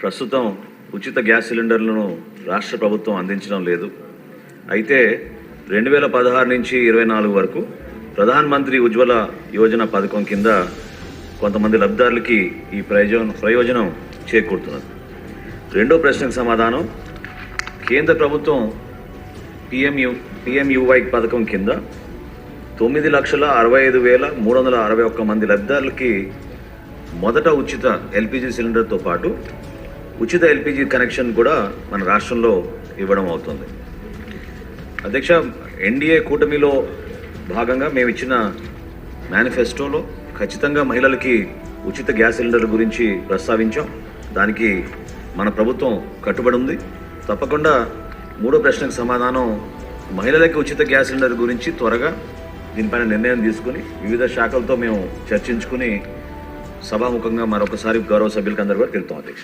ప్రస్తుతం ఉచిత గ్యాస్ సిలిండర్లను రాష్ట్ర ప్రభుత్వం అందించడం లేదు. అయితే 2016 నుంచి 24 వరకు ప్రధాన్ మంత్రి ఉజ్వల యోజన పథకం కింద కొంతమంది లబ్ధిదారులకి ఈ ప్రయోజనం చేకూరుతున్నది. రెండో ప్రశ్నకు సమాధానం, కేంద్ర ప్రభుత్వం పిఎంయువై పథకం కింద 9,65,361 మంది లబ్ధిదారులకి మొదట ఉచిత ఎల్పిజి సిలిండర్తో పాటు ఉచిత ఎల్పిజి కనెక్షన్ కూడా మన రాష్ట్రంలో ఇవ్వడం అవుతుంది. అధ్యక్ష, ఎన్డీఏ కూటమిలో భాగంగా మేము ఇచ్చిన మేనిఫెస్టోలో ఖచ్చితంగా మహిళలకి ఉచిత గ్యాస్ సిలిండర్ల గురించి ప్రస్తావించాం. దానికి మన ప్రభుత్వం కట్టుబడి ఉంది. తప్పకుండా మూడో ప్రశ్నకు సమాధానం, మహిళలకి ఉచిత గ్యాస్ సిలిండర్ గురించి త్వరగా దీనిపైన నిర్ణయం తీసుకుని వివిధ శాఖలతో మేము చర్చించుకుని సభాముఖంగా మరొకసారి గౌరవ సభ్యులకి అందరూ కూడా తెలుపుతాం. అధ్యక్ష.